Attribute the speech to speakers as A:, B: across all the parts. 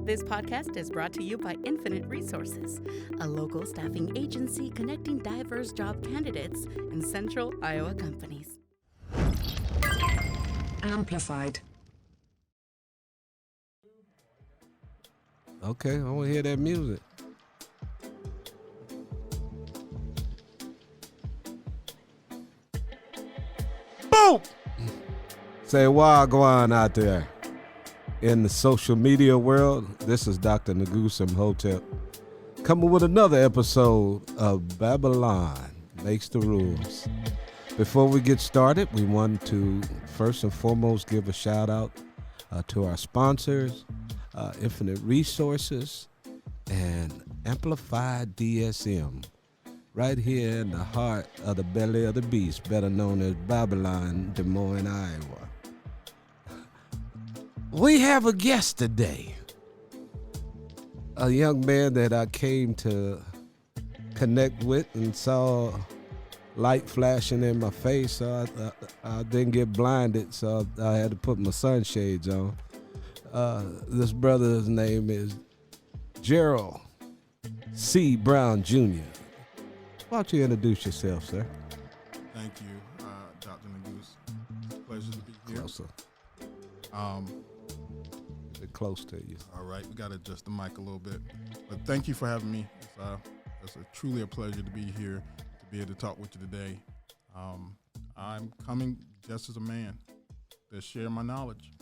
A: This podcast is brought to you by Infinite Resources, a local staffing agency connecting diverse job candidates in central Iowa companies.
B: Amplified.
C: Okay, I want to hear that music. Boom! Say wagwan out there. In the social media world, this is Dr. Negus and Hotep coming with another episode of Babylon Makes the Rules. Before we get started, we want to first and foremost give a shout out to our sponsors, Infinite Resources, and Amplified DSM, right here in the heart of the belly of the beast, better known as Babylon, Des Moines, Iowa. We have a guest today, a young man that I came to connect with and saw light flashing in my face, so I didn't get blinded, so I had to put my sunshades on. This brother's name is Gerald C. Brown Jr. Why don't you introduce yourself, sir?
D: Thank you, Dr. Negus. Pleasure to be here.
C: Closer. Get close to you.
D: All right, we got to adjust the mic a little bit. But thank you for having me. It's truly a pleasure to be here, to be able to talk with you today. I'm coming just as a man to share my knowledge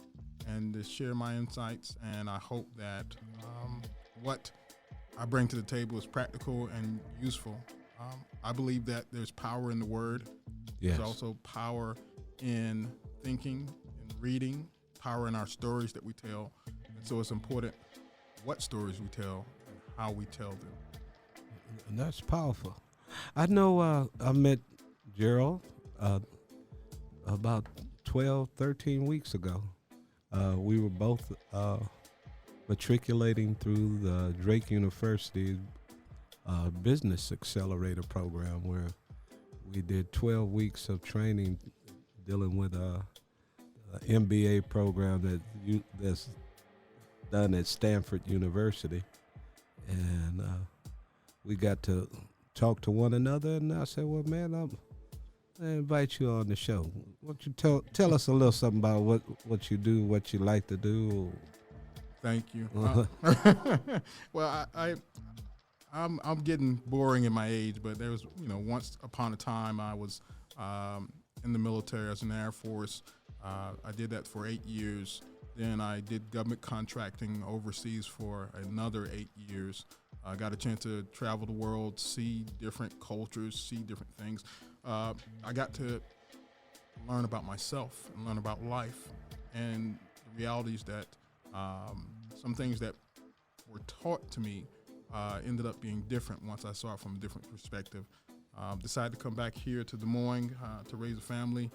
D: and to share my insights, and I hope that what I bring to the table is practical and useful. I believe that there's power in the word.
C: Yes.
D: There's also power in thinking and reading, power in our stories that we tell. And so it's important what stories we tell and how we tell them.
C: And that's powerful. I know I met Gerald about 12, 13 weeks ago. We were both matriculating through the Drake University Business Accelerator program, where we did 12 weeks of training dealing with a MBA program that's done at Stanford University. And we got to talk to one another, and I said, well, man, I invite you on the show. Why don't you tell us a little something about what you do, what you like to do?
D: Thank you. Well, I'm getting boring in my age, but there was, once upon a time I was in the military as an Air Force. I did that for 8 years. Then I did government contracting overseas for another 8 years. I got a chance to travel the world, see different cultures, see different things. I got to learn about myself and learn about life and the realities that some things that were taught to me ended up being different once I saw it from a different perspective. Decided to come back here to Des Moines to raise a family.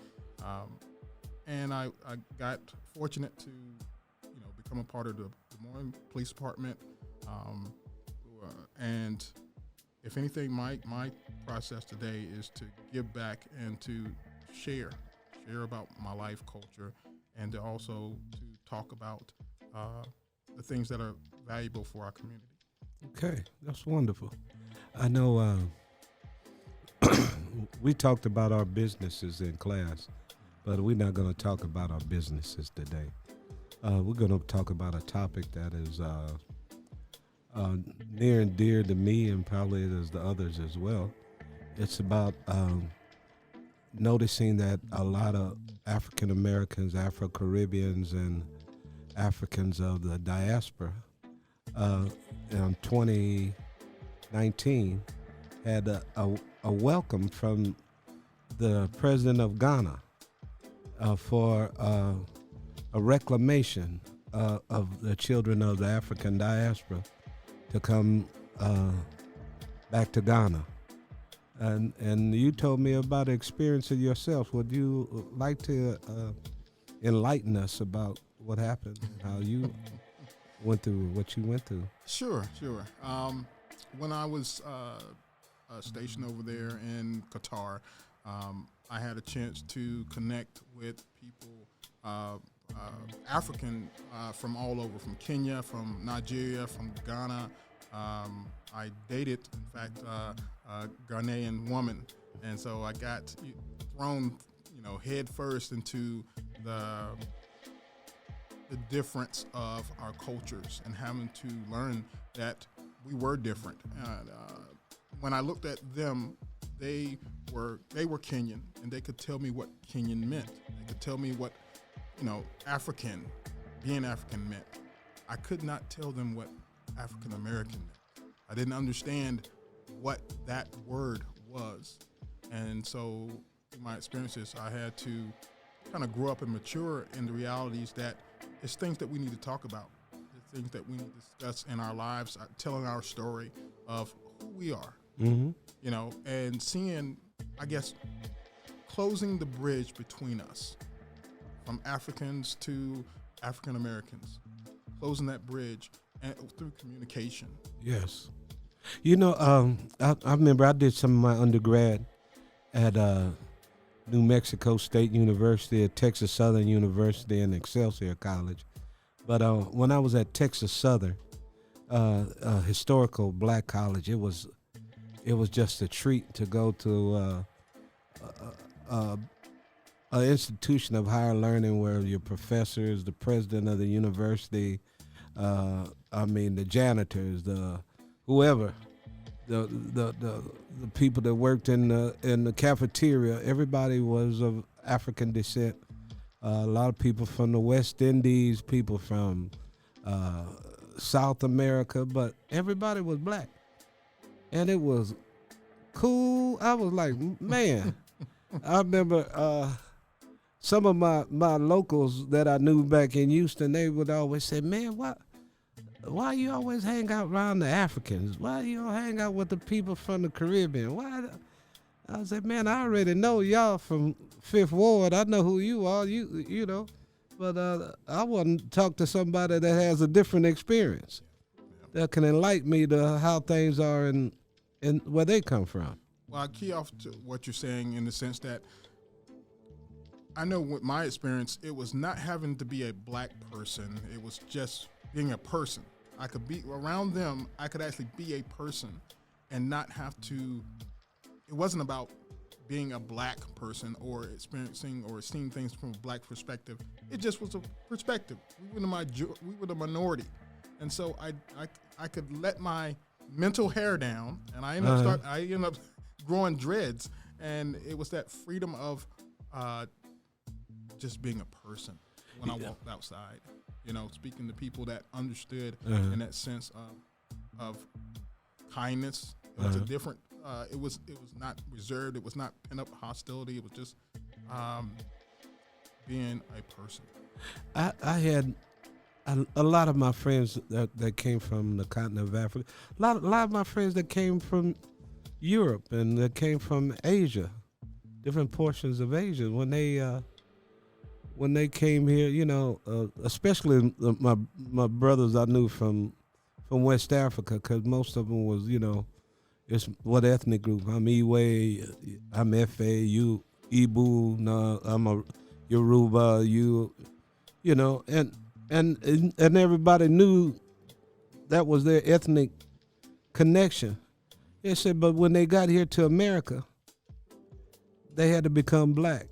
D: And I got fortunate to, become a part of the Des Moines Police Department. And if anything, my process today is to give back and to share about my life, culture, and to also to talk about the things that are valuable for our community.
C: Okay, that's wonderful. I know we talked about our businesses in class, but we're not going to talk about our businesses today. We're going to talk about a topic that is near and dear to me, and probably as the others as well. It's about noticing that a lot of African Americans, Afro-Caribbeans, and Africans of the diaspora in 2019 had a welcome from the president of Ghana for a reclamation of the children of the African diaspora to come back to Ghana. And you told me about the experience of yourself. Would you like to enlighten us about what happened, how you went through what you went through?
D: Sure. When I was stationed over there in Qatar, I had a chance to connect with people African from all over, from Kenya, from Nigeria, from Ghana. I dated, in fact, a Ghanaian woman, and so I got thrown, head first into the difference of our cultures and having to learn that we were different. When I looked at them, they were Kenyan, and they could tell me what Kenyan meant. They could tell me what, being African meant. I could not tell them what African American meant. I didn't understand what that word was. And so in my experiences, I had to kind of grow up and mature in the realities that it's things that we need to talk about. It's things that we need to discuss in our lives, telling our story of who we are, and seeing, I guess, closing the bridge between us, from Africans to African Americans, closing that bridge through communication.
C: Yes. I remember I did some of my undergrad at New Mexico State University, at Texas Southern University, and Excelsior College. But when I was at Texas Southern, a historical black college, it was just a treat to go to an institution of higher learning where your professors, the president of the university, the janitors, the whoever, the people that worked in the cafeteria, everybody was of African descent. A lot of people from the West Indies, people from South America, but everybody was black. And it was cool. I was like, man. I remember some of my locals that I knew back in Houston, they would always say, man, why you always hang out around the Africans? Why you don't hang out with the people from the Caribbean? Why? I said, man, I already know y'all from Fifth Ward. I know who you are, you know. But I want to talk to somebody that has a different experience that can enlighten me to how things are and where they come from.
D: Well, I key off to what you're saying in the sense that I know with my experience, it was not having to be a black person. It was just being a person. I could be around them. I could actually be a person and not have to. It wasn't about being a black person or experiencing or seeing things from a black perspective. It just was a perspective. We were the minority, and so I could let my mental hair down, and I ended up growing dreads, and it was that freedom of just being a person when I walked outside. Speaking to people that understood in that sense of kindness. It was a different. It was not reserved. It was not pent up hostility. It was just being a person.
C: I had a lot of my friends that came from the continent of Africa. A lot of my friends that came from Europe and that came from Asia, different portions of Asia. When they came here, especially my brothers I knew from West Africa, because most of them was, it's what ethnic group? I'm Iwe, I'm Efe, you Ibu, no, I'm a Yoruba, and everybody knew that was their ethnic connection. They said, but when they got here to America, they had to become black.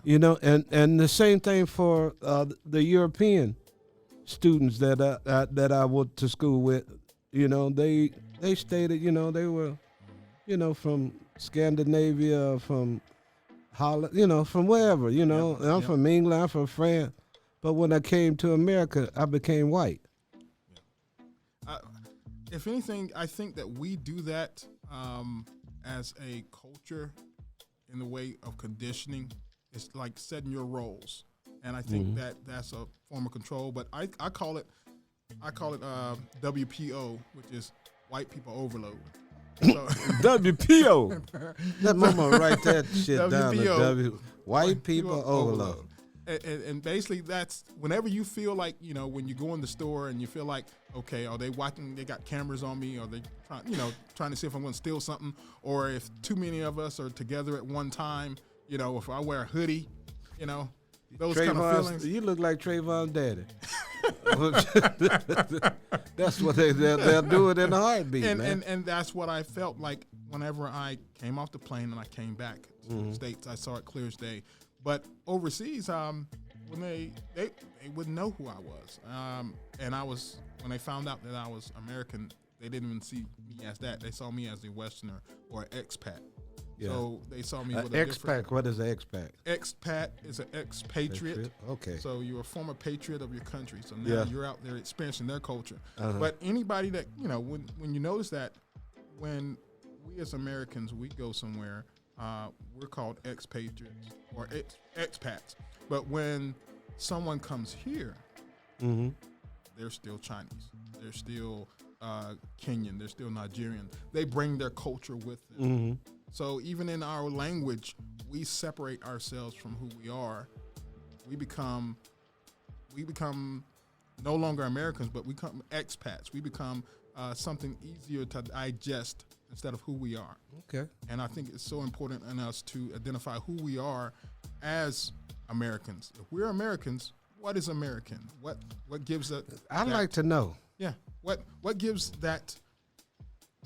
C: And the same thing for the European students that I went to school with. They stated, they were, from Scandinavia, from Holland, from wherever, I'm from England, I'm from France. But when I came to America, I became white.
D: If anything, I think that we do that as a culture in the way of conditioning. It's like setting your roles, and I think that's a form of control. But I call it WPO, which is white people overload. So
C: WPO. Let mama write that shit
D: WPO,
C: down. White people overload.
D: And basically, that's whenever you feel like, when you go in the store and you feel like, okay, are they watching? They got cameras on me? Are they trying to see if I'm going to steal something? Or if too many of us are together at one time, if I wear a hoodie, those kind of feelings.
C: You look like Trayvon's daddy. That's what they'll do it in a heartbeat, man.
D: And that's what I felt like whenever I came off the plane and I came back to the States. I saw it clear as day. But overseas, when they wouldn't know who I was, and when they found out that I was American, they didn't even see me as that. They saw me as a Westerner or an expat. Yeah. So they saw me with a different...
C: What is an expat?
D: Expat is an expatriate.
C: Okay.
D: So you're a former patriot of your country. So now you're out there experiencing their culture. But anybody that, when you notice that when we as Americans, we go somewhere, we're called expatriates or expats. But when someone comes here, they're still Chinese. They're still Kenyan. They're still Nigerian. They bring their culture with them. So even in our language, we separate ourselves from who we are. We become no longer Americans, but we become expats. We become something easier to digest instead of who we are.
C: Okay.
D: And I think it's so important in us to identify who we are as Americans. If we're Americans, what is American? What gives that?
C: I'd like to know.
D: Yeah. What gives that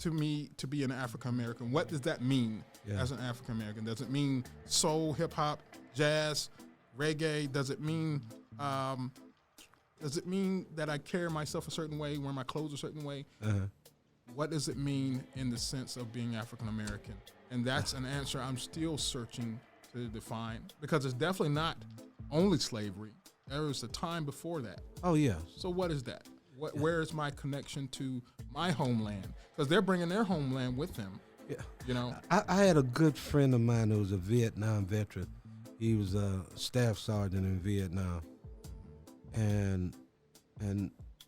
D: to me to be an African American? What does that mean as an African American? Does it mean soul, hip hop, jazz, reggae? Does it mean that I carry myself a certain way, wear my clothes a certain way? What does it mean in the sense of being African American? And that's an answer I'm still searching to define, because it's definitely not only slavery. There was a time before that.
C: Oh yeah.
D: So what is that? Where is my connection to my homeland? Because they're bringing their homeland with them. Yeah.
C: I had a good friend of mine who was a Vietnam veteran. He was a staff sergeant in Vietnam, and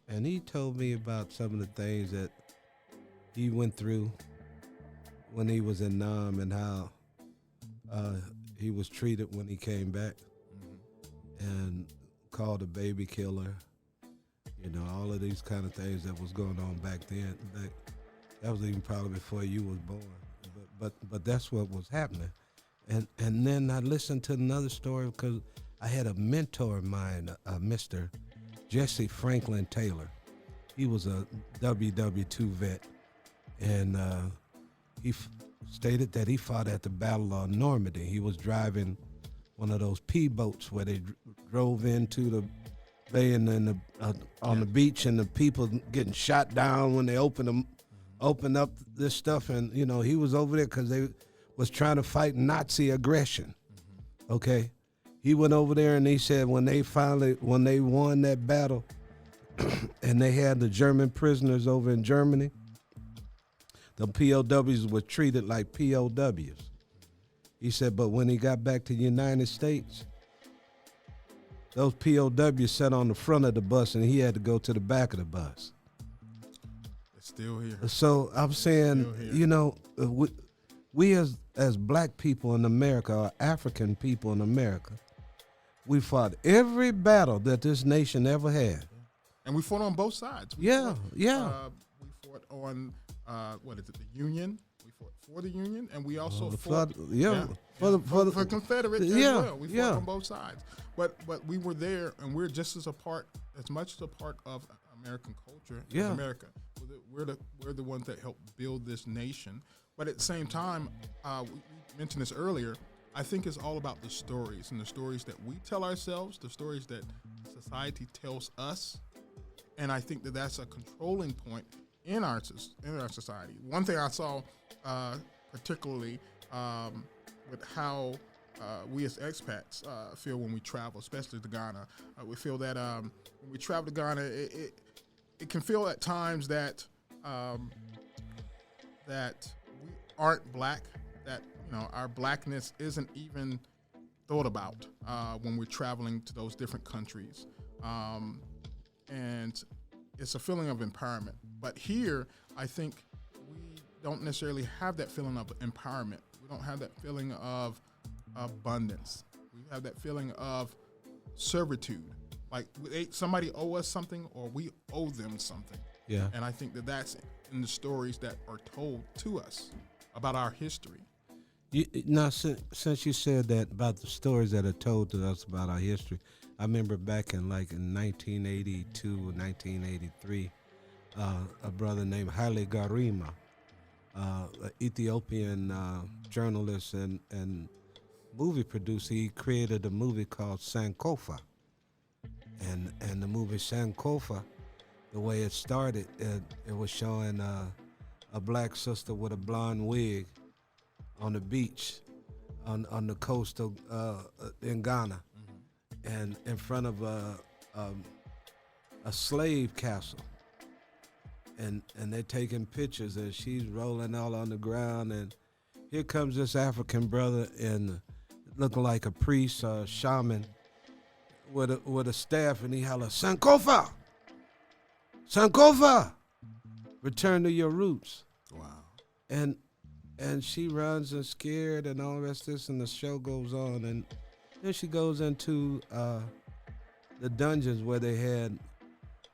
C: he told me about some of the things that he went through when he was in Nam and how he was treated when he came back, and called a baby killer. All of these kind of things that was going on back then. That was even probably before you was born. But that's what was happening. And then I listened to another story because I had a mentor of mine, Mr. Jesse Franklin Taylor. He was a WW2 vet, and he stated that he fought at the Battle of Normandy. He was driving one of those P boats where they drove into the bay and on the beach, and the people getting shot down when they open up this stuff. And he was over there because they was trying to fight Nazi aggression. Okay, he went over there and he said when they won that battle and they had the German prisoners over in Germany, the POWs were treated like POWs. He said, but when he got back to the United States, those POWs sat on the front of the bus and he had to go to the back of the bus.
D: It's still here.
C: So I'm saying, we as black people in America, or African people in America, we fought every battle that this nation ever had.
D: And we fought on both sides.
C: We fought
D: on, the Union. We fought for the Union, and we also
C: fought
D: for Confederates as well. We fought on both sides. But we were there, and we're just as much a part of American culture as America. We're the ones that helped build this nation. But at the same time, we mentioned this earlier, I think it's all about the stories, and the stories that we tell ourselves, the stories that society tells us. And I think that that's a controlling point in our society. One thing I saw particularly with how we as expats feel when we travel, especially to Ghana. We feel that when we travel to Ghana, it can feel at times that that we aren't black, that our blackness isn't even thought about when we're traveling to those different countries, and it's a feeling of empowerment. But here, I think we don't necessarily have that feeling of empowerment. We don't have that feeling of abundance. We have that feeling of servitude. Like somebody owe us something, or we owe them something.
C: Yeah.
D: And I think that that's in the stories that are told to us about our history.
C: Now, since you said that about the stories that are told to us about our history, I remember back in 1982 or 1983, a brother named Haile Garima, an Ethiopian journalist and movie producer, he created a movie called Sankofa. And the movie Sankofa, the way it started, it was showing a black sister with a blonde wig on the beach on the coast of in Ghana, and in front of a slave castle, and they're taking pictures, and she's rolling all on the ground, and here comes this African brother in looking like a priest or a shaman with a staff, and he hollers, Sankofa! Sankofa! Return to your roots.
D: Wow.
C: And she runs and scared and all the rest of this, and the show goes on, and then she goes into the dungeons where they had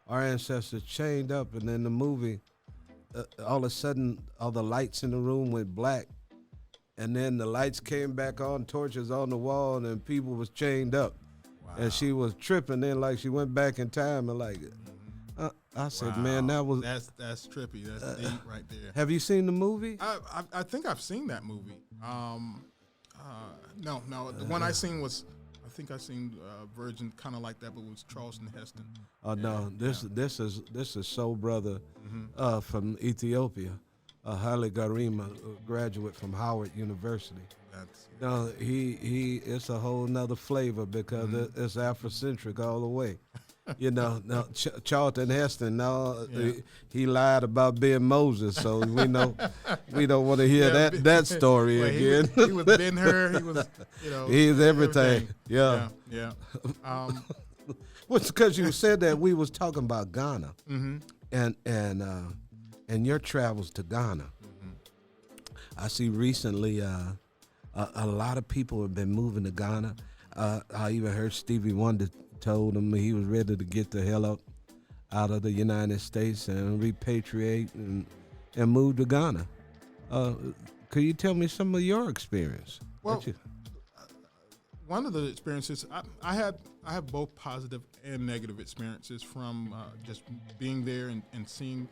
C: our ancestors chained up, and in the movie, all of a sudden, all the lights in the room went black, and then the lights came back on, torches on the wall, and people was chained up. Wow. And she was tripping. Then like she went back in time and like, I said, wow. Man, that was
D: that's trippy. That's deep right there.
C: Have you seen the movie?
D: I think I've seen that movie. No, the one I seen was, I think I seen Virgin, kind of like that, but it was Charleston Heston.
C: Oh no, this is Soul Brother from Ethiopia, Haile Garima, graduate from Howard University. No, he it's a whole nother flavor because it's Afrocentric all the way. You know, no, Charlton Heston, he lied about being Moses, so we know we don't want to hear that story again.
D: He was Ben-Hur, he was,
C: he's everything. Yeah. Well, it's because you said that we was talking about Ghana, and your travels to Ghana. I see recently a lot of people have been moving to Ghana. I even heard Stevie Wonder told him he was ready to get the hell up out of the United States and repatriate and move to Ghana. Could you tell me some of your experience?
D: Well, one of the experiences I have both positive and negative experiences from just being there and seeing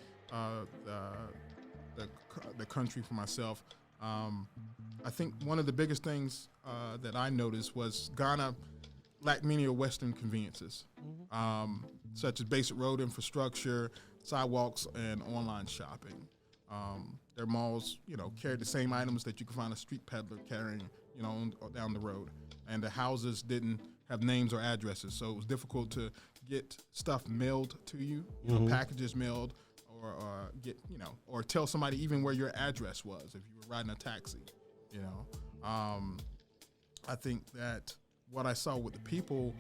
D: the country for myself. I think one of the biggest things that I noticed was Ghana lacked many of Western conveniences, such as basic road infrastructure, sidewalks, and online shopping. Their malls, carried the same items that you can find a street peddler carrying, down the road. And the houses didn't have names or addresses, so it was difficult to get stuff mailed to you, packages mailed, or get, or tell somebody even where your address was if you were riding a taxi, I think that what I saw with the people,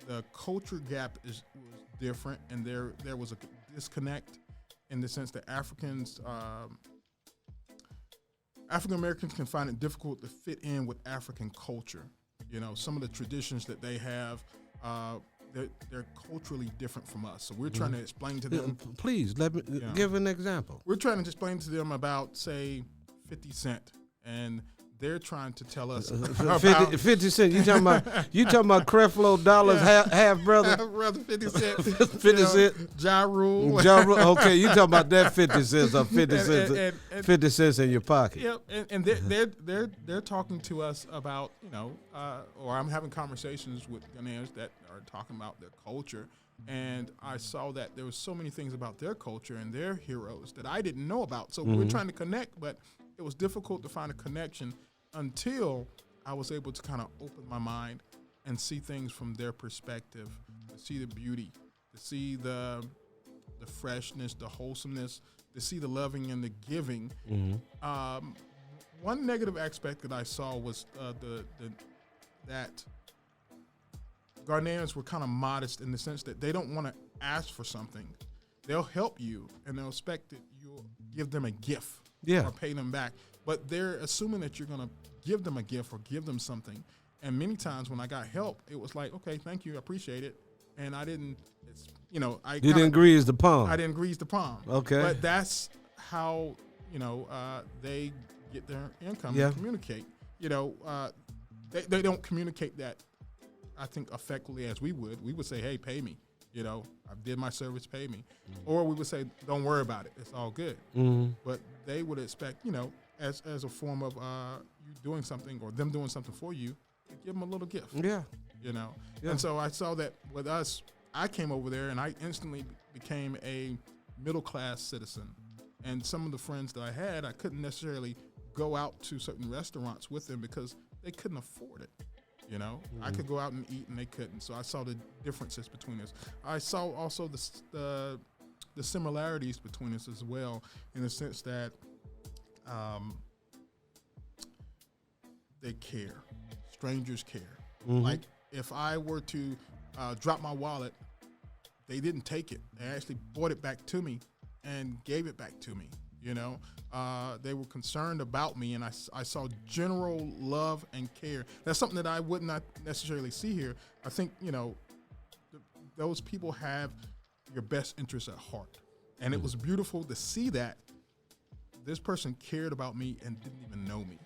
D: the culture gap was different, and there was a disconnect in the sense that African Americans can find it difficult to fit in with African culture. Some of the traditions that they have, they're culturally different from us. So we're trying to explain to them.
C: Please, let me give an example.
D: We're trying to explain to them about, say, 50 Cent, and they're trying to tell us about
C: 50 Cent. You talking about Creflo Dollar's half brother?
D: Brother 50 Cent.
C: 50 Cent.
D: Ja Rule.
C: Okay, you talking about that 50 cents or 50 cents? 50 cents in your pocket.
D: Yep, and they're talking to us about or I'm having conversations with Ghanaians that are talking about their culture, and I saw that there was so many things about their culture and their heroes that I didn't know about. So we're trying to connect, but it was difficult to find a connection until I was able to kind of open my mind and see things from their perspective, to see the beauty, to see the freshness, the wholesomeness, to see the loving and the giving. One negative aspect that I saw was that Ghanaians were kind of modest in the sense that they don't want to ask for something. They'll help you, and they'll expect that you'll give them a gift or pay them back. But they're assuming that you're going to give them a gift or give them something. And many times when I got help, it was like, okay, thank you, I appreciate it. And I didn't, You
C: didn't grease the palm.
D: I didn't grease the palm.
C: Okay.
D: But that's how, they get their income and communicate. They don't communicate that, I think, effectively as we would. We would say, hey, pay me. I did my service, pay me. Or we would say, don't worry about it. It's all good. But they would expect, as a form of you doing something or them doing something for you, give them a little gift.
C: Yeah.
D: Yeah. And so I saw that with us. I came over there and I instantly became a middle-class citizen. And some of the friends that I had, I couldn't necessarily go out to certain restaurants with them because they couldn't afford it. I could go out and eat and they couldn't. So I saw the differences between us. I saw also the similarities between us as well, in the sense that they care. Strangers care. Like if I were to drop my wallet, they didn't take it. They actually brought it back to me and gave it back to me. They were concerned about me, and I saw general love and care. That's something that I would not necessarily see here. I think, those people have your best interests at heart. And it was beautiful to see that this person cared about me and didn't even know me.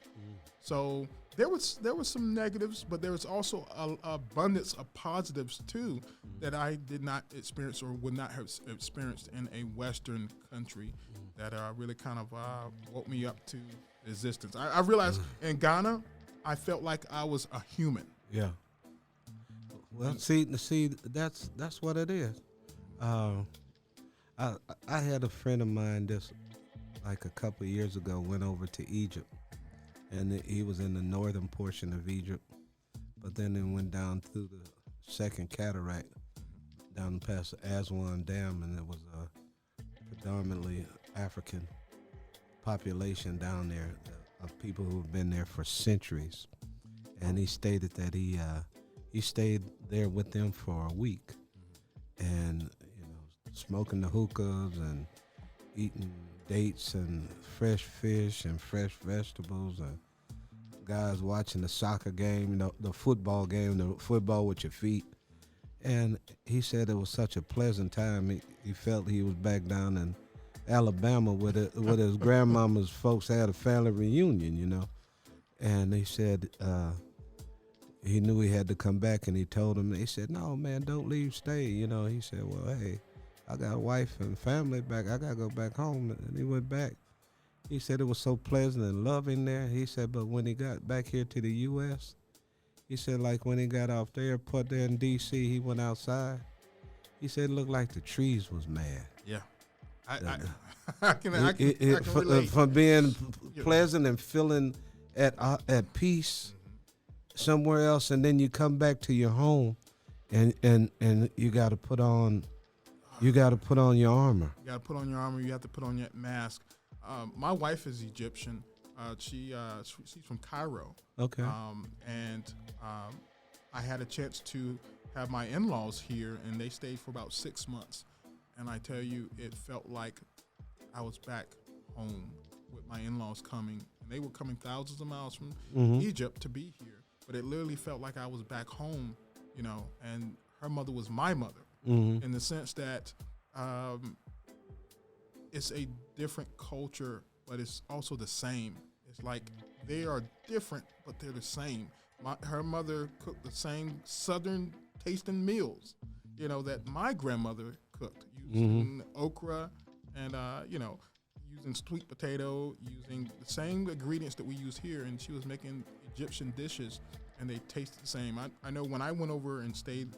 D: So there was some negatives, but there was also an abundance of positives too that I did not experience or would not have experienced in a Western country that really kind of woke me up to existence. I realized in Ghana, I felt like I was a human.
C: Yeah. Well, see, that's what it is. I had a friend of mine just like a couple of years ago went over to Egypt, and he was in the northern portion of Egypt, but then it went down through the second cataract down past the Aswan Dam, and it was a predominantly African population down there of people who have been there for centuries. And he stated that he stayed there with them for a week, and smoking the hookahs and eating dates and fresh fish and fresh vegetables, and guys watching the soccer game, the football game, the football with your feet. And he said it was such a pleasant time. He felt he was back down in Alabama with his grandmama's folks had a family reunion, And he said he knew he had to come back, and he told him, he said, no, man, don't leave, stay. He said, well, hey, I got a wife and family back. I got to go back home. And he went back. He said it was so pleasant and loving there. He said, but when he got back here to the U.S., he said, like when he got off the airport there in D.C., he went outside. He said it looked like the trees was mad.
D: Yeah. I can relate.
C: From being pleasant and feeling at peace somewhere else, and then you come back to your home, and you got to put on your armor.
D: You got to put on your armor. You have to put on your mask. My wife is Egyptian. She's from Cairo.
C: Okay.
D: I had a chance to have my in-laws here, and they stayed for about 6 months. And I tell you, it felt like I was back home with my in-laws coming. And they were coming thousands of miles from Egypt to be here. But it literally felt like I was back home, and her mother was my mother in the sense that it's a different culture, but it's also the same. It's like they are different, but they're the same. Her mother cooked the same southern tasting meals, that my grandmother cooked, using okra and, using sweet potato, using the same ingredients that we use here. And she was making Egyptian dishes, and they tasted the same. I know when I went over and stayed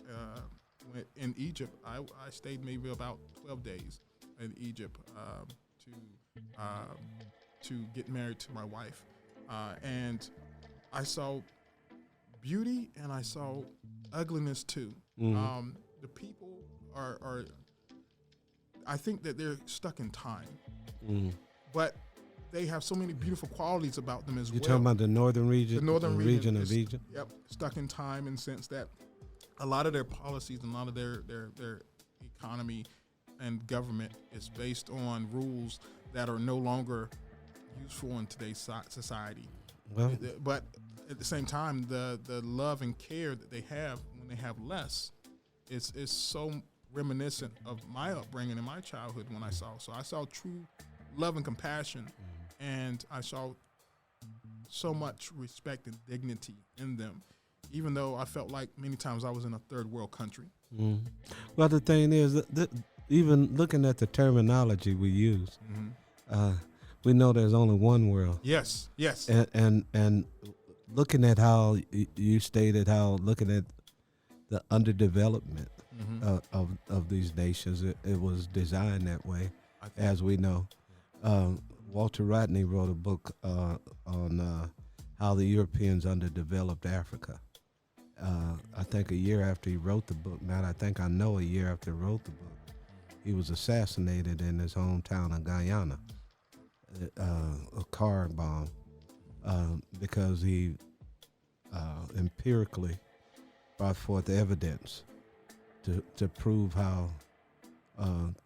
D: in Egypt, I stayed maybe about 12 days in Egypt to get married to my wife. And I saw beauty and I saw ugliness too. The people are I think that they're stuck in time. But they have so many beautiful qualities about them as well.
C: You're talking about the northern region? The northern region of Egypt?
D: Yep, stuck in time in the sense that a lot of their policies and a lot of their economy and government is based on rules that are no longer useful in today's society.
C: Well,
D: but at the same time, the love and care that they have when they have less is so reminiscent of my upbringing and my childhood when I saw. So I saw true love and compassion, and I saw so much respect and dignity in them, even though I felt like many times I was in a third world country.
C: Mm. Well, the thing is, even looking at the terminology we use, we know there's only one world.
D: Yes, yes.
C: And looking at how you stated how looking at the underdevelopment of these nations, it was designed that way, as we know. Walter Rodney wrote a book on how the Europeans underdeveloped Africa. I think a year after he wrote the book, I know a year after he wrote the book, he was assassinated in his hometown of Guyana, a car bomb, because he empirically brought forth evidence to prove how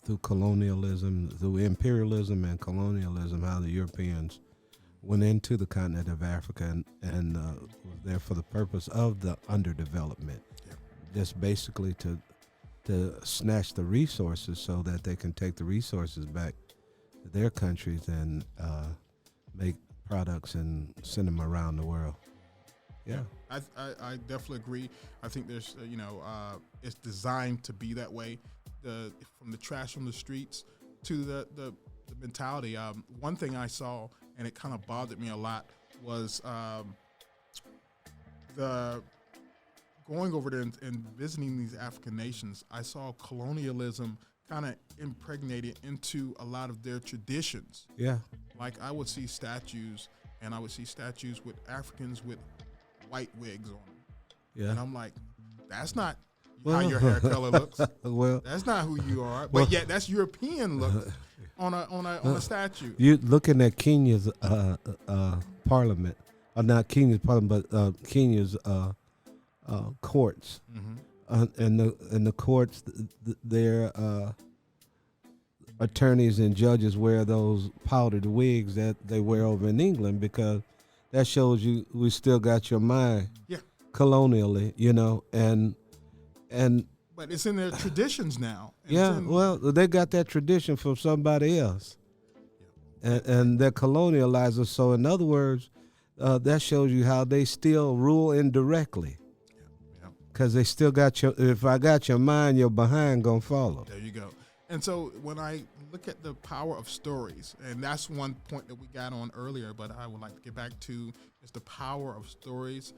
C: through colonialism, through imperialism and colonialism, how the Europeans went into the continent of Africa and was there for the purpose of the underdevelopment, just basically to snatch the resources so that they can take the resources back to their countries and make products and send them around the world. Yeah.
D: I definitely agree. I think there's, it's designed to be that way. From the trash from the streets to the mentality. One thing I saw, and it kind of bothered me a lot, was the going over there and visiting these African nations. I saw colonialism kind of impregnated into a lot of their traditions.
C: Yeah.
D: Like I would see statues, and I would see statues with Africans with white wigs on them. Yeah. And I'm like, that's not how your hair color looks.
C: Well,
D: that's not who you are. But yet that's European look on a statue.
C: You looking at Kenya's parliament, or not Kenya's parliament, but Kenya's courts, and the courts, their attorneys and judges wear those powdered wigs that they wear over in England, because that shows you we still got your mind colonially, and
D: but it's in their traditions now.
C: Well, they got that tradition from somebody else, and they're colonializers. So in other words, that shows you how they still rule indirectly, because they still got your. If I got your mind, your behind gonna follow.
D: There you go. And so when I look at the power of stories, and that's one point that we got on earlier, but I would like to get back to, is the power of stories,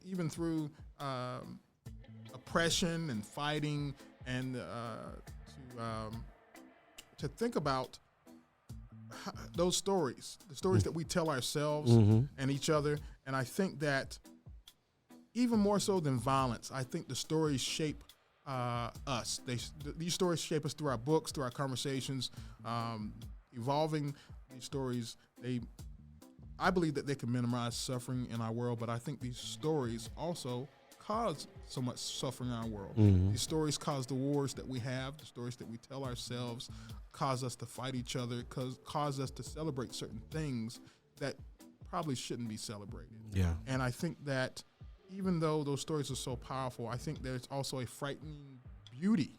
D: even through oppression and fighting, and to think about those stories, the stories that we tell ourselves and each other. And I think that even more so than violence, I think the stories shape us. These stories shape us through our books, through our conversations, evolving these stories. I believe that they can minimize suffering in our world, but I think these stories also cause so much suffering in our world. These stories cause the wars that we have, the stories that we tell ourselves, cause us to fight each other, cause us to celebrate certain things that probably shouldn't be celebrated.
C: Yeah.
D: And I think that even though those stories are so powerful, I think there's also a frightening beauty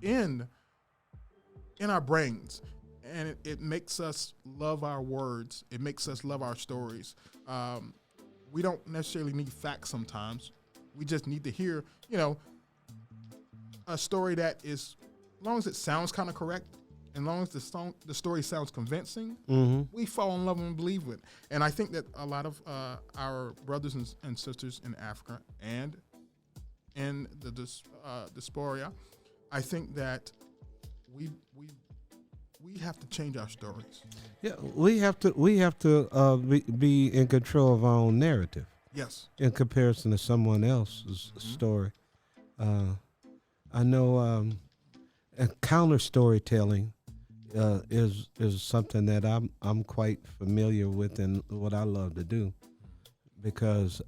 D: in our brains. And it makes us love our words. It makes us love our stories. We don't necessarily need facts sometimes. We just need to hear, a story that is, as long as it sounds kind of correct, and as long as the story sounds convincing, we fall in love and believe it. And I think that a lot of our brothers and sisters in Africa and in the diaspora, I think that we have to change our stories.
C: Yeah, we have to be in control of our own narrative.
D: Yes.
C: In comparison to someone else's story. I know counter storytelling is something that I'm quite familiar with, and what I love to do, because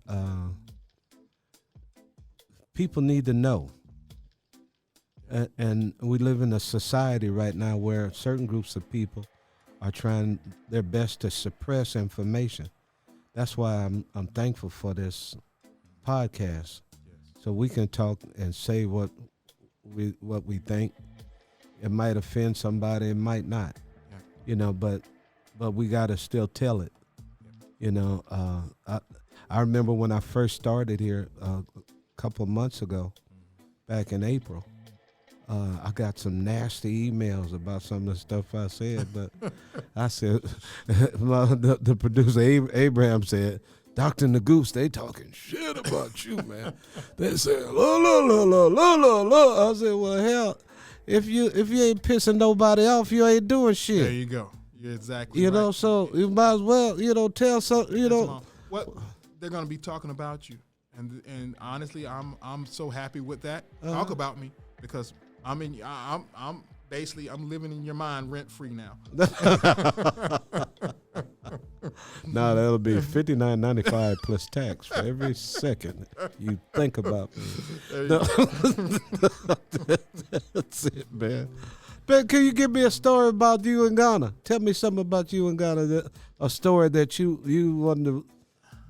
C: people need to know. And we live in a society right now where certain groups of people are trying their best to suppress information. That's why I'm thankful for this podcast, so we can talk and say what we think. It might offend somebody, it might not, but but we got to still tell it. You know, I remember when I first started here a couple of months ago, back in April. I got some nasty emails about some of the stuff I said, but I said, the producer Abraham said, Dr. Negus, they talking shit about you, man. They said, la. I said, well, hell, if you ain't pissing nobody off, you ain't doing shit.
D: There you go. You're exactly
C: You
D: right.
C: know, so you might as well, tell something,
D: What they're gonna be talking about you, and honestly, I'm so happy with that. Talk about me, because I'm basically living in your mind rent free now.
C: No, that'll be $59.95 plus tax for every second you think about me. That's it, man. Ben, can you give me a story about you in Ghana? Tell me something about you in Ghana, a story that you want to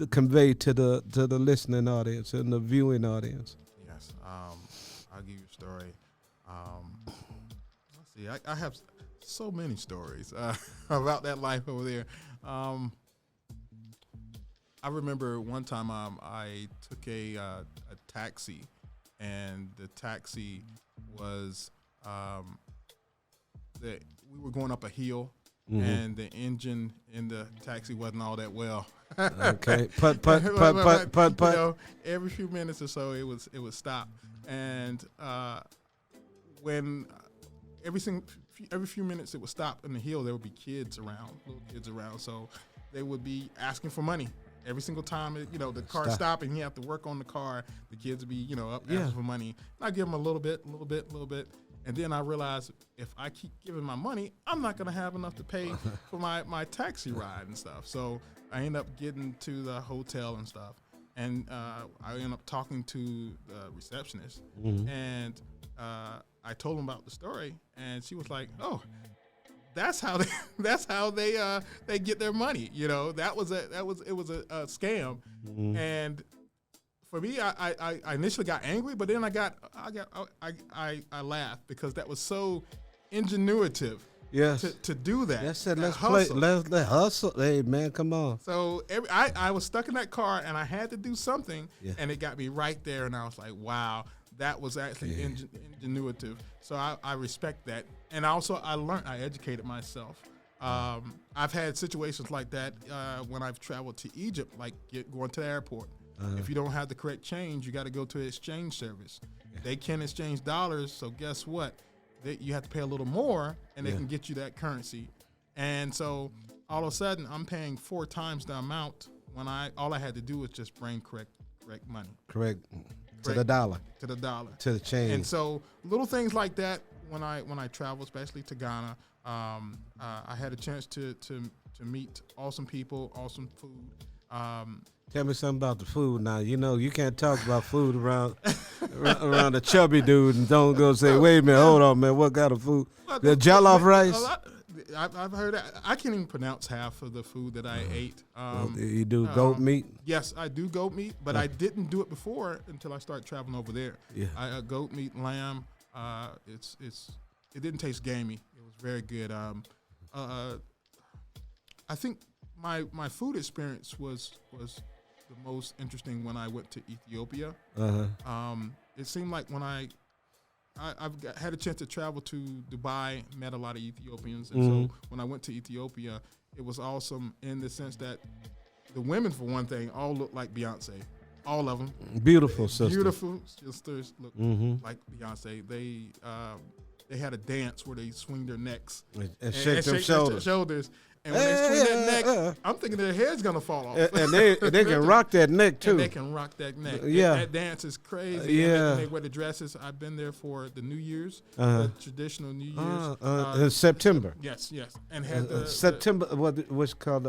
C: convey to the listening audience and the viewing audience.
D: Yes, I'll give you a story. Let's see, I have so many stories about that life over there. I remember one time I took a taxi, and the taxi was we were going up a hill, and the engine in the taxi wasn't all that well.
C: Okay, put. You
D: know, every few minutes or so, it would stop, and when every few minutes it would stop in the hill, there would be little kids around, so they would be asking for money. Every single time, the car stopped and you have to work on the car, the kids would be, up asking for money. And I give them a little bit. And then I realized if I keep giving my money, I'm not going to have enough to pay for my taxi ride and stuff. So I end up getting to the hotel and stuff. And I end up talking to the receptionist. And I told them about the story. And she was like, oh, that's how they get their money. That was a scam. And for me, I initially got angry, but then I laughed because that was so ingenuitive.
C: Yes.
D: To do that.
C: Yes, let's hustle. Let's hustle. Hey man, come on.
D: So I was stuck in that car and I had to do something, and it got me right there, and I was like, wow, that was actually ingenuitive. So I respect that, and also I educated myself. I've had situations like that when I've traveled to Egypt, like going to the airport. If you don't have the correct change, you got to go to an exchange service. They can exchange dollars, so guess what? You have to pay a little more, and they can get you that currency. And so all of a sudden, I'm paying 4 times the amount when all I had to do was just bring correct money.
C: Correct. To the dollar.
D: To the dollar.
C: To the change.
D: And so little things like that when I travel, especially to Ghana, I had a chance to meet awesome people, awesome food.
C: Tell me something about the food now. You can't talk about food around a chubby dude and don't go say, wait a minute, hold on, man, what kind of food? The jollof rice?
D: I've heard that. I can't even pronounce half of the food that I ate.
C: You do goat meat?
D: Yes, I do goat meat, but I didn't do it before until I started traveling over there. Yeah. Goat meat, lamb, it didn't taste gamey. It was very good. I think my food experience was the most interesting when I went to Ethiopia. It seemed like when I've had a chance to travel to Dubai, met a lot of Ethiopians, and so when I went to Ethiopia, it was awesome in the sense that the women, for one thing, all looked like Beyonce. All of them.
C: Beautiful sisters.
D: Beautiful sisters look like Beyonce. They had a dance where they swing their necks
C: and shake their shoulders.
D: And when they swing that neck, I'm thinking their hair's gonna fall off.
C: And they can rock that neck too.
D: And they can rock that neck.
C: Yeah,
D: that dance is crazy.
C: Yeah,
D: and they wear the dresses. I've been there for the New Year's, the traditional New Year's.
C: In September.
D: Yes, and had
C: September. What's called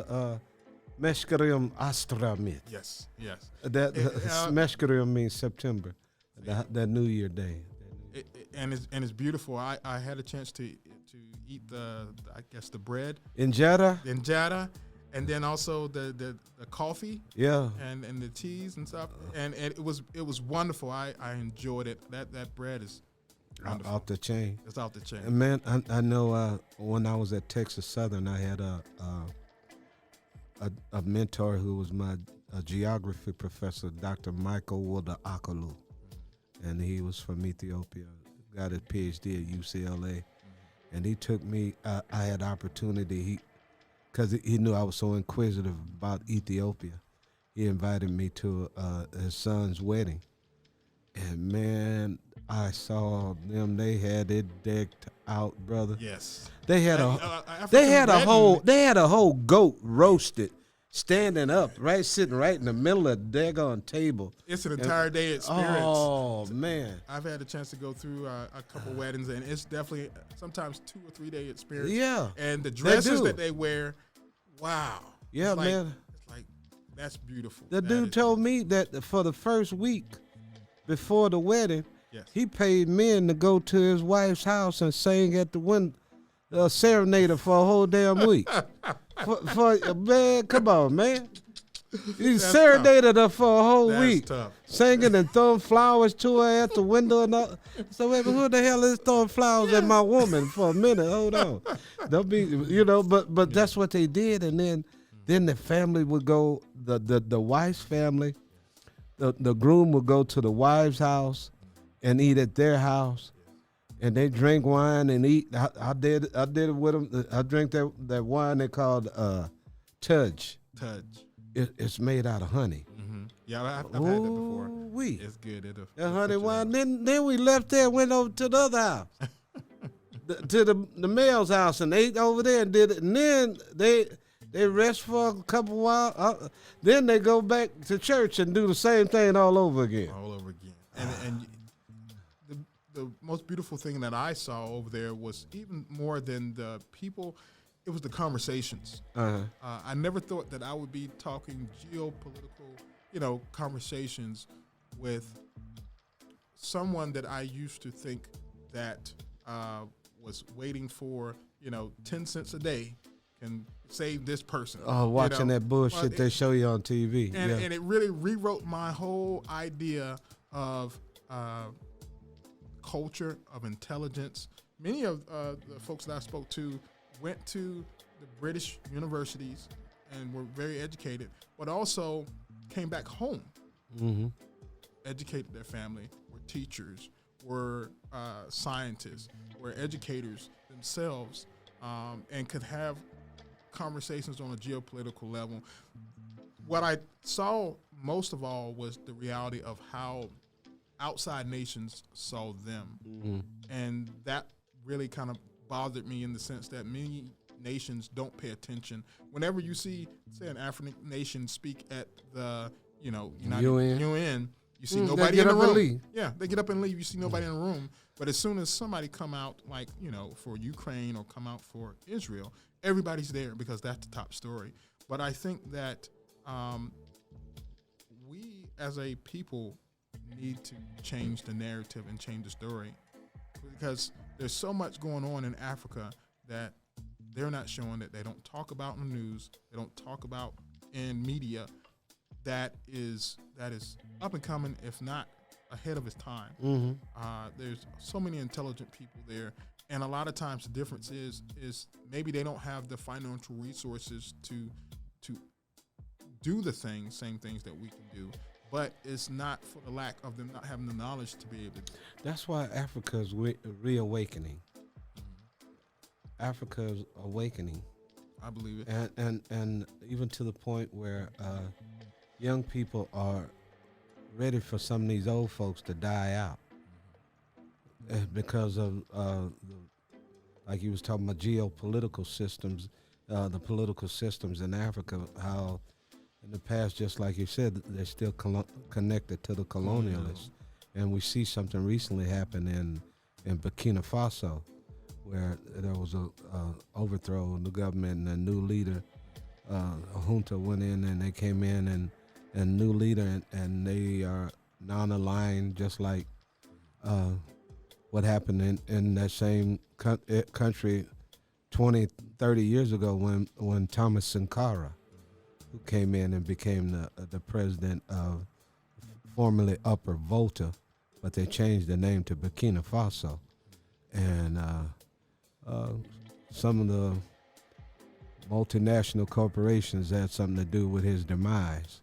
C: Meshkarim Astramit.
D: Yes.
C: That Meshkarim means September. That New Year day.
D: And it's beautiful. I had a chance to eat the bread injera, and then also the coffee, and the teas and stuff, and it was wonderful. I enjoyed it. That bread is wonderful.
C: Off the chain.
D: It's off the chain.
C: And man, I know when I was at Texas Southern, I had a mentor who was my geography professor, Dr. Michael Wada Akalu, and he was from Ethiopia. Got his PhD at UCLA, and he took me. I had opportunity. Because he knew I was so inquisitive about Ethiopia, he invited me to his son's wedding, and man, I saw them. They had it decked out, brother.
D: Yes,
C: they had a whole goat roasted, standing up, right, sitting right in the middle of the daggone table.
D: It's an entire day experience.
C: Oh man,
D: I've had a chance to go through a couple weddings, and it's definitely sometimes 2 or 3 day experience.
C: Yeah,
D: and the dresses that they wear, wow.
C: Yeah, man.
D: It's like that's beautiful.
C: The dude told me that for the first week before the wedding, he paid men to go to his wife's house and sing at the window, serenade her for a whole damn week. for man, come on, man. He serenaded her for a whole week, singing and throwing flowers to her at the window and all. So wait, who the hell is throwing flowers at my woman for a minute? Hold on, don't be, but that's what they did, and then the family would go, the wife's family, the groom would go to the wife's house and eat at their house, and they drink wine and eat. I did it with them. I drank that wine they called Tudge. It's made out of honey.
D: Mm-hmm. Yeah, I've had that before. It's good.
C: That honey wine. Then we left there and went over to the other house, to the male's house, and ate over there and did it. And then they rest for a couple while. Then they go back to church and do the same thing all over again.
D: And the most beautiful thing that I saw over there was even more than the people. It was the conversations. I never thought that I would be talking geopolitical, conversations with someone that I used to think that was waiting for, 10 cents a day can save this person.
C: Oh, watching that bullshit they show you on TV.
D: And it really rewrote my whole idea of culture, of intelligence. Many of the folks that I spoke to went to the British universities and were very educated, but also came back home, educated their family, were teachers, were scientists, were educators themselves, and could have conversations on a geopolitical level. What I saw most of all was the reality of how outside nations saw them, and that really kind of bothered me in the sense that many nations don't pay attention. Whenever you see, say, an African nation speak at the, UN, you see nobody in the room. Yeah, they get up and leave. You see nobody in the room. But as soon as somebody come out, like, for Ukraine or come out for Israel, everybody's there because that's the top story. But I think that we as a people need to change the narrative and change the story, because there's so much going on in Africa that they're not showing, that they don't talk about in the news, they don't talk about in media, that is up and coming, if not ahead of its time. There's so many intelligent people there, and a lot of times the difference is maybe they don't have the financial resources to do the same things that we can do. But it's not for the lack of them not having the knowledge to be able to do it.
C: That's why Africa's reawakening. Africa's awakening.
D: I believe it.
C: And even to the point where young people are ready for some of these old folks to die out because of, like you was talking about, geopolitical systems, the political systems in Africa, how in the past, just like you said, they're still connected to the colonialists. And we see something recently happen in Burkina Faso, where there was a overthrow of the government, and a new leader, a junta went in, and they came in, and new leader, and they are non-aligned, just like what happened in that same country 20, 30 years ago when Thomas Sankara, who came in and became the president of formerly Upper Volta, but they changed the name to Burkina Faso. And some of the multinational corporations had something to do with his demise.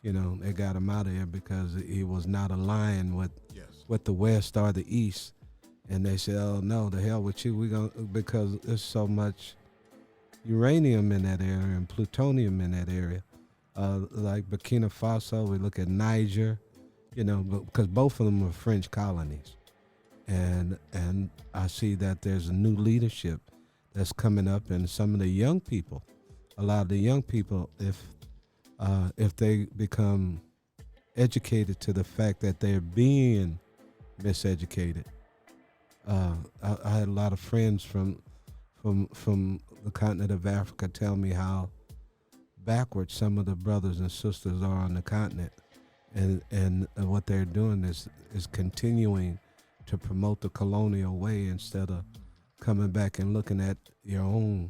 C: You know, they got him out of here because he was not aligned with the West or the East. And they said, "Oh no, the hell with you. Because there's so much uranium in that area and plutonium in that area. Like Burkina Faso, we look at Niger, you know, because both of them are French colonies. And I see that there's a new leadership that's coming up, and some of the young people, a lot of the young people, if they become educated to the fact that they're being miseducated. I had a lot of friends from the continent of Africa tell me how backward some of the brothers and sisters are on the continent, and what they're doing is continuing to promote the colonial way instead of coming back and looking at your own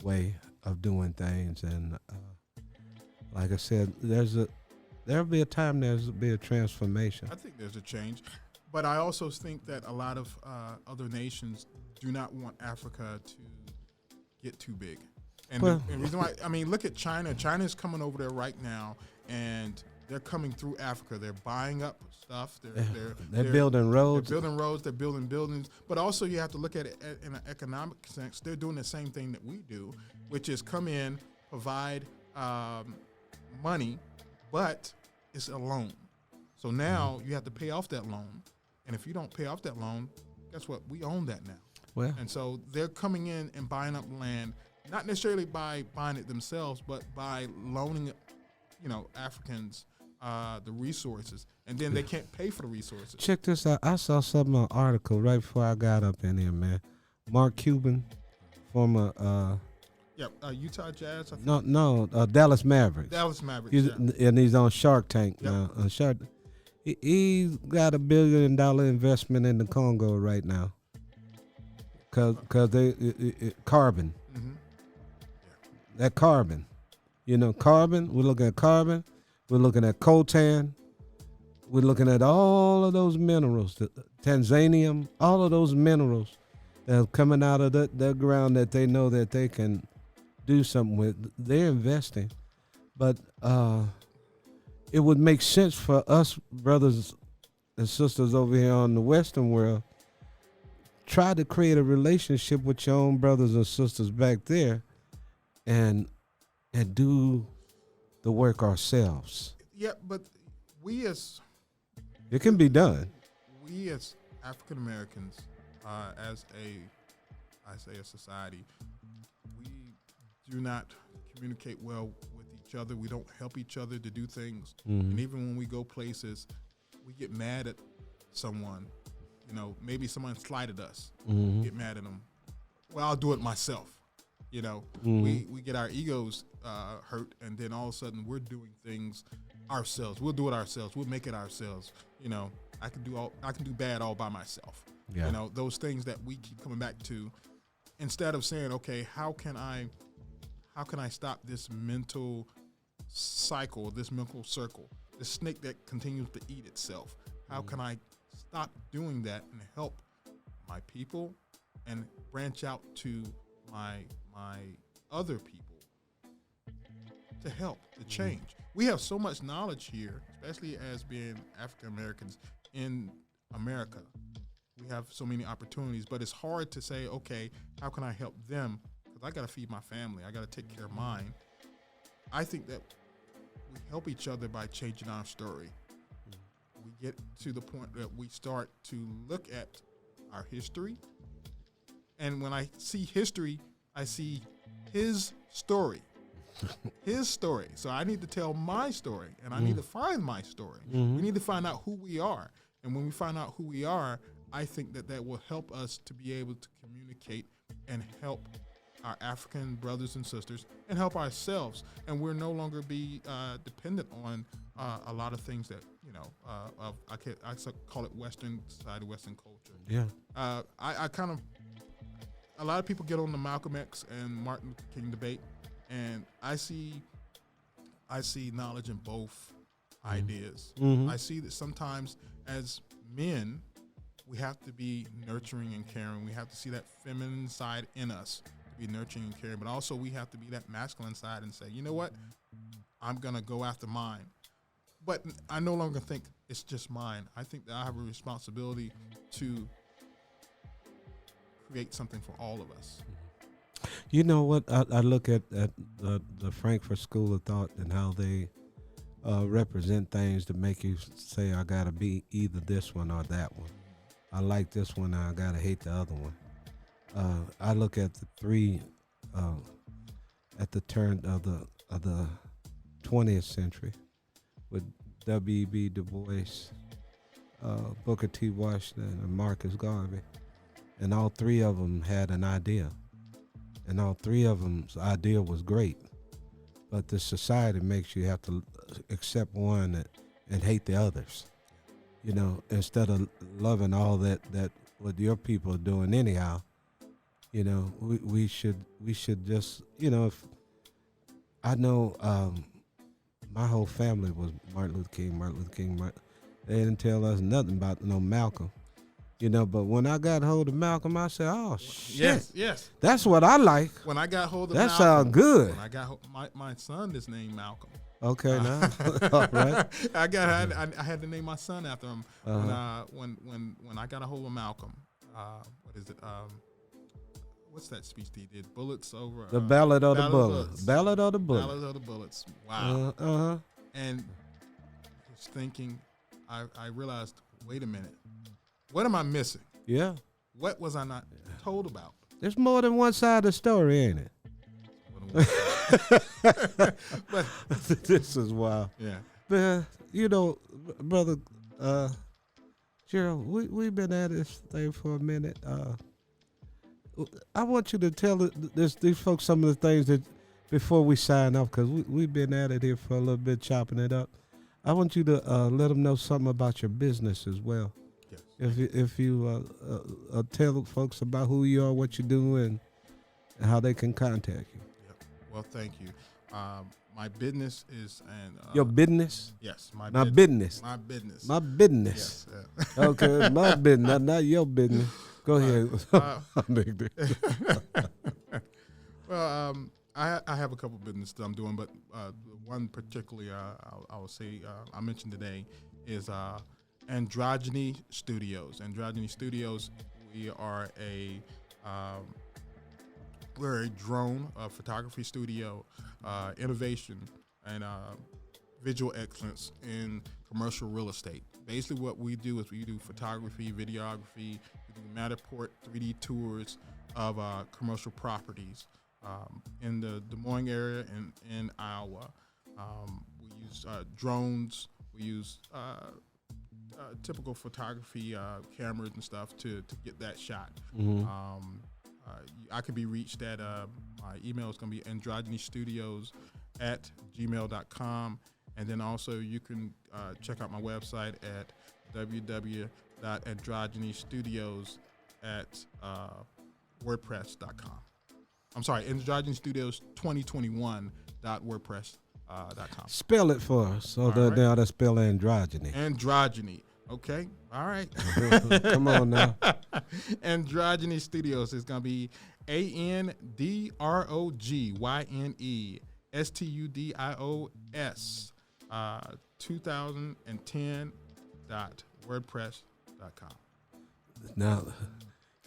C: way of doing things. And like I said, there'll be a time there'll be a transformation.
D: I think there's a change. But I also think that a lot of other nations do not want Africa to get too big. And the reason why, I mean, look at China. China's coming over there right now, and they're coming through Africa. They're buying up stuff. They're
C: building roads.
D: They're building roads. They're building buildings. But also you have to look at it in an economic sense. They're doing the same thing that we do, which is come in, provide money, but it's a loan. So now you have to pay off that loan. And if you don't pay off that loan, guess what? We own that now.
C: Well,
D: and so they're coming in and buying up land, not necessarily by buying it themselves, but by loaning, Africans the resources, and then they can't pay for the resources.
C: Check this out. I saw something on an article right before I got up in here, man. Mark Cuban, former
D: Utah Jazz. I think.
C: No, Dallas Mavericks.
D: Dallas Mavericks.
C: And he's on Shark Tank now. He's got $1 billion investment in the Congo right now. Cause carbon.
D: Mm-hmm.
C: That carbon. Carbon. We're looking at carbon. We're looking at coltan. We're looking at all of those minerals, the tanzanium, all of those minerals that are coming out of the ground that they know that they can do something with. They're investing. But it would make sense for us brothers and sisters over here on the Western world, try to create a relationship with your own brothers and sisters back there and do the work ourselves.
D: Yeah, but
C: it can be done.
D: We as African Americans, as a society, we do not communicate well with each other. We don't help each other to do things.
C: Mm-hmm.
D: And even when we go places, we get mad at someone. Maybe someone slighted us.
C: Mm-hmm.
D: We get mad at them. Well, I'll do it myself.
C: Mm-hmm.
D: We get our egos hurt, and then all of a sudden we're doing things ourselves. We'll do it ourselves. We'll make it ourselves. I can do bad all by myself.
C: Yeah.
D: Those things that we keep coming back to, instead of saying, okay, how can I stop this mental cycle, this mental circle, this snake that continues to eat itself? How can I stop doing that and help my people and branch out to my other people to help, to change? We have so much knowledge here, especially as being African Americans in America. We have so many opportunities, but it's hard to say, okay, how can I help them? Because I got to feed my family. I got to take care of mine. I think that we help each other by changing our story. We get to the point that we start to look at our history. And when I see history, I see his story. His story. So I need to tell my story, and I need to find my story.
C: Mm-hmm.
D: We need to find out who we are. And when we find out who we are, I think that will help us to be able to communicate and help our African brothers and sisters and help ourselves. And we're no longer be dependent on a lot of things that, I call it Western society, Western culture.
C: Yeah.
D: A lot of people get on the Malcolm X and Martin Luther King debate, and I see knowledge in both ideas.
C: Mm-hmm.
D: I see that sometimes as men, we have to be nurturing and caring. We have to see that feminine side in us to be nurturing and caring, but also we have to be that masculine side and say, you know what, I'm gonna go after mine. But I no longer think it's just mine. I think that I have a responsibility to create something for all of us.
C: You know what? I look at the Frankfurt School of Thought and how they represent things to make you say, I got to be either this one or that one. I like this one, I got to hate the other one. I look at the three at the turn of the 20th century with W.E.B. Du Bois, Booker T. Washington, and Marcus Garvey. And all three of them had an idea. And all three of them's idea was great. But the society makes you have to accept one and hate the others. You know, instead of loving all that what your people are doing anyhow, you know, we should just, you know, if I know my whole family was Martin Luther King. They didn't tell us nothing about no Malcolm. You know, but when I got hold of Malcolm, I said, "Oh shit,
D: yes,
C: that's what I like."
D: When I got hold of
C: that
D: Malcolm,
C: sounds good.
D: When I got my son is named Malcolm.
C: Okay, now all right.
D: I had to name my son after him. When I got a hold of Malcolm, what is it? What's that speech he did? Bullets over
C: the Ballad of the Bullets. Ballad of the Bullets.
D: Ballad of the Bullets. Wow. And just thinking, I realized, wait a minute. What am I missing?
C: Yeah.
D: What was I not told about?
C: There's more than one side of the story, ain't it?
D: But
C: this is wild.
D: Yeah.
C: But, you know, brother Gerald, we've been at this thing for a minute. I want you to tell these folks some of the things that before we sign off, because we've been at it here for a little bit, chopping it up. I want you to let them know something about your business as well. If you tell folks about who you are, what you do, and how they can contact you.
D: Yep. Well, thank you. My business is
C: your business.
D: Yes,
C: my business.
D: My business.
C: My business.
D: Yes.
C: Okay, my business, not your business. Go ahead.
D: Well, I have a couple of businesses that I'm doing, but one particularly I will say I mentioned today is Androgyny Studios. Androgyny Studios, we're a drone photography studio, innovation and visual excellence in commercial real estate. Basically what we do is we do photography, videography, we do Matterport 3D tours of commercial properties in the Des Moines area and in Iowa. We use drones, we use typical photography cameras and stuff to get that shot.
C: Mm-hmm.
D: I could be reached at my email is going to be androgynystudios@gmail.com, and then also you can check out my website at www.androgynystudios@wordpress.com. I'm sorry, androgynystudios2021.wordpress.com.
C: Spell it for us so that now they spell androgyny.
D: Androgyny. Okay. All right.
C: Come on now.
D: Androgyny Studios is going to be ANDROGYNESTUDIOS 2010.wordpress.com.
C: Now,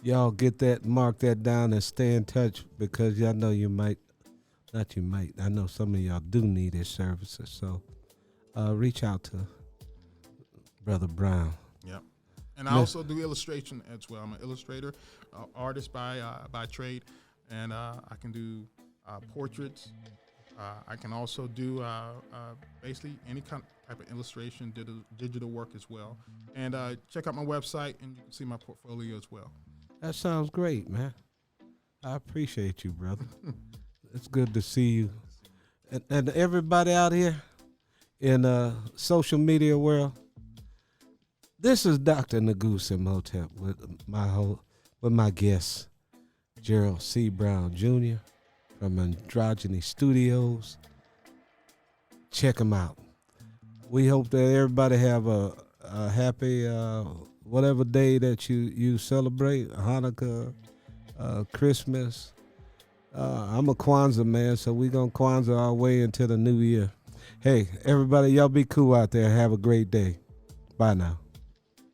C: y'all get that, mark that down, and stay in touch, because y'all know I know some of y'all do need his services. So reach out to Brother Brown.
D: Yep. And I also do illustration as well. I'm an illustrator, artist by trade, and I can do portraits. I can also do basically any type of illustration, digital work as well. And check out my website, and you can see my portfolio as well.
C: That sounds great, man. I appreciate you, brother. It's good to see you. And everybody out here in social media world, this is Dr. Negus Imhotep with my guest, Gerald C. Brown Jr. from Androgyny Studios. Check him out. We hope that everybody have a happy whatever day that you celebrate, Hanukkah, Christmas, I'm a Kwanzaa man, so we gonna Kwanzaa our way into the new year. Hey, everybody, y'all be cool out there. Have a great day. Bye now.